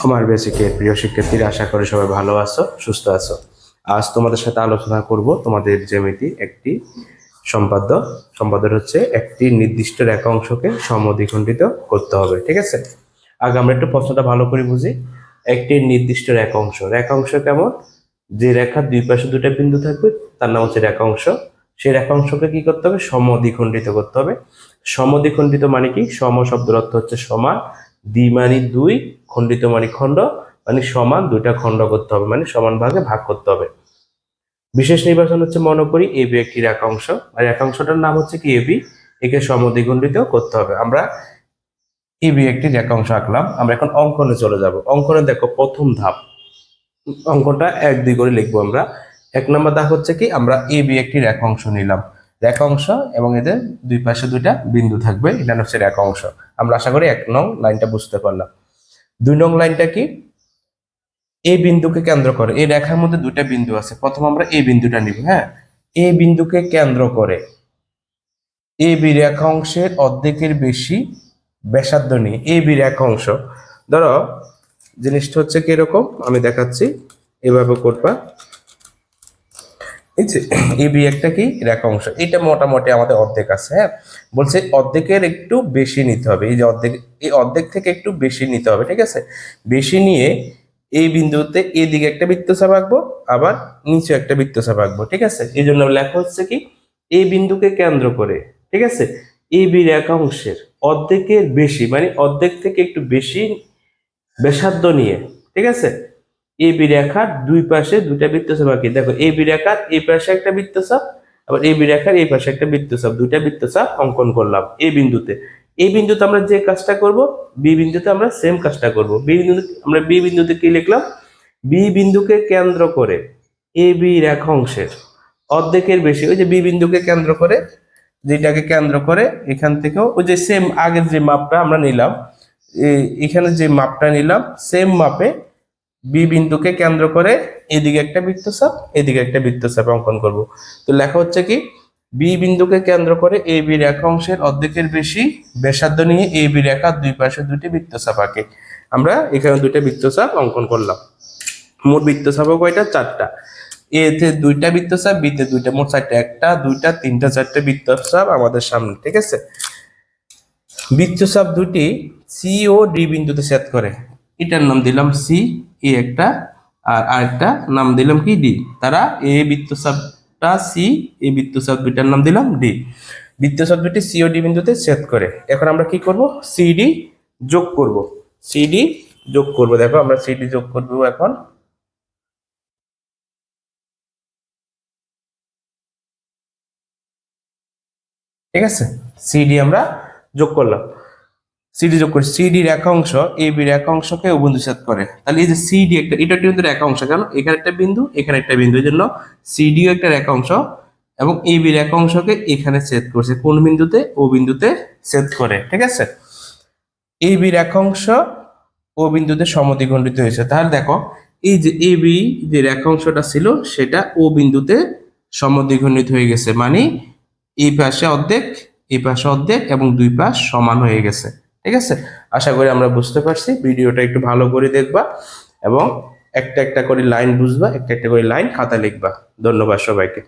আমার বেসিকের প্রিয় শিক্ষার্থীরা, আশা করি সবাই ভালো আছো, সুস্থ আছো। আজ তোমাদের সাথে আলোচনা করব তোমাদের জ্যামিতি একটি সম্পাদ্য হচ্ছে একটি নির্দিষ্ট রেখা অংশকে সমদ্বিখণ্ডিত করতে হবে। ঠিক আছে, আগে আমরা একটু প্রশ্নটা ভালো করে বুঝি। একটি নির্দিষ্ট রেখা অংশ কেমন? যে রেখার দুই পাশে দুটো বিন্দু থাকবে তার নাম হচ্ছে রেখা অংশ। সেই রেখা অংশকে কি করতে হবে? সমদ্বিখণ্ডিত করতে হবে। সমদ্বিখণ্ডিত মানে কি? সম শব্দের অর্থ হচ্ছে সমান, দ্বি মানে দুই, খণ্ডিত মানে খণ্ড, মানে সমান দুইটা খণ্ড করতে হবে, মানে সমান ভাগে ভাগ করতে হবে। বিশেষ নির্বাচন হচ্ছে, মনে করি এবি একটি রেখাংশ, আর রেখাংশটার নাম হচ্ছে কি এবি। একে সমদ্বিখণ্ডিত করতে হবে। আমরা এবি একটি রেখাংশ আঁকলাম। আমরা এখন অঙ্কনে চলে যাব। অঙ্কনে দেখো, প্রথম ধাপ, অঙ্কটা 1-2 করে লিখবো আমরা। 1 নম্বর ধাপ হচ্ছে কি, আমরা এবি একটি রেখাংশ নিলাম, রেখাংশ, এবং এদের দুই পাশে দুইটা বিন্দু থাকবে, এটা হচ্ছে রেখাংশ। আমরা আশা করি 1 নং লাইনটা বুঝতে পারলাম। 2 নং লাইনটা কি? এই বিন্দুকে কেন্দ্র করে, এই রেখার মধ্যে দুইটা বিন্দু আছে, প্রথম আমরা এই বিন্দুটা নিব। হ্যাঁ, এই বিন্দুকে কেন্দ্র করে এবি রেখাংশের অর্ধেকের বেশি ব্যাসার্ধ নিয়ে এবি রেখাংশ, ধরো জিনিসটা হচ্ছে কি এরকম, আমি দেখাচ্ছি, এভাবে করবা। এই যে এবি একটা কি রেখাংশ, এটা মোটামুটি আমাদের অর্ধেক আছে। হ্যাঁ, বলছে অর্ধেকের একটু বেশি নিতে হবে, এই যে অর্ধেক, এই অর্ধেক থেকে একটু বেশি নিতে হবে। ঠিক আছে, বেশি নিয়ে এই বিন্দুতে এদিকে একটা বৃত্তচাপ আঁকবো, আবার নিচে একটা বৃত্তচাপ আঁকবো। ঠিক আছে, এই জন্য লেখা হচ্ছে কি, এই বিন্দুকে কেন্দ্র করে, ঠিক আছে, এবি রেখাংশের অর্ধেকের বেশি, মানে অর্ধেক থেকে একটু বেশি ব্যাসার্ধ নিয়ে, ঠিক আছে, এবি রেখার দুই পাশে দুইটা বৃত্তচাপ আঁকি। দেখো, এবি রেখার এই পাশে একটা বৃত্তচাপ, আবার এবি রেখার এই পাশে একটা বৃত্তচাপ, দুইটা বৃত্তচাপ অঙ্কন করলাম এই বিন্দুতে। এই বিন্দুতে আমরা যে কাজটা করব, বি বিন্দুতে আমরা সেম কাজটা করব। বি বিন্দুতে কি লিখলাম? বি বিন্দুকে কেন্দ্র করে এবি রেখাংশের অর্ধেকের বেশি, ওই যে বি বিন্দুকে কেন্দ্র করে, যেটাকে কেন্দ্র করে এখান থেকেও ওই যে সেম আগের যে মাপটা আমরা নিলাম, এখানে যে মাপটা নিলাম, সেম মাপে বি বিন্দুকে কেন্দ্র করে এদিকে একটা বৃত্তচাপ, এদিকে একটা বৃত্তচাপ অঙ্কন করব। তো লেখা হচ্ছে কি, বি বিন্দুকে কেন্দ্র করে এবি রেখাংশের অর্ধেকের বেশি ব্যাসার্ধ নিয়ে এবি রেখার দুই পাশে দুটি বৃত্তচাপ আঁকে। আমরা এখানে দুইটা বৃত্তচাপ অঙ্কন করলাম। মোট বৃত্তচাপ কয়টা? 4টা। এতে দুইটা বৃত্তচাপ, বিতে দুইটা, মোট 4টা, 1টা 2টা 3টা 4টে বৃত্তচাপ আমাদের সামনে। ঠিক আছে, বৃত্তচাপ দুটি সি ও ডি বিন্দুতে ছেদ করে, এটার নাম দিলাম সি, এ একটা, আর আরেকটা নাম দিলাম কি ডি। তারা এ বৃত্তচাপটা সি, এই বৃত্তচাপ দুইটার নাম দিলাম ডি। বৃত্তচাপ দুটি সি ও ডি বিন্দুতে ছেদ করে। এখন আমরা কি করব? সিডি যোগ করব। সিডি যোগ করব। দেখো, আমরা সিডি যোগ করব এখন। ঠিক আছে, সিডি আমরা যোগ করলাম। সিডি যোগ করে সিডি রেখাংশ এবি রেখাংশকে উভয় ছেদ করে। তাহলে এই যে সিডি একটা, এটা কিন্তু রেখাংশ, কেন? এখানে একটা বিন্দু, এখানে একটা বিন্দু, এই জন্য সিডিও একটা রেখাংশ, এবং এবি রেখাংশকে এখানে ছেদ করছে। কোন বিন্দুতে? ও বিন্দুতে ছেদ করে। ঠিক আছে, এবি রেখাংশ ও বিন্দুতে সমদ্বিখণ্ডিত হয়েছে। তাহলে দেখো, এই যে এবি যে রেখাংশটা ছিল সেটা ও বিন্দুতে সমদ্বিখণ্ডিত হয়ে গেছে, মানে এই পাশে অর্ধেক, এই পাশে অর্ধেক, এবং দুই পাশ সমান হয়ে গেছে। ঠিক আছে, আশা করি আমরা বুঝতে পারছি। ভিডিওটা একটু ভালো করে দেখবা এবং একটা একটা করে লাইন বুঝবা, একটা একটা করে লাইন খাতা লিখবা। ধন্যবাদ সবাইকে।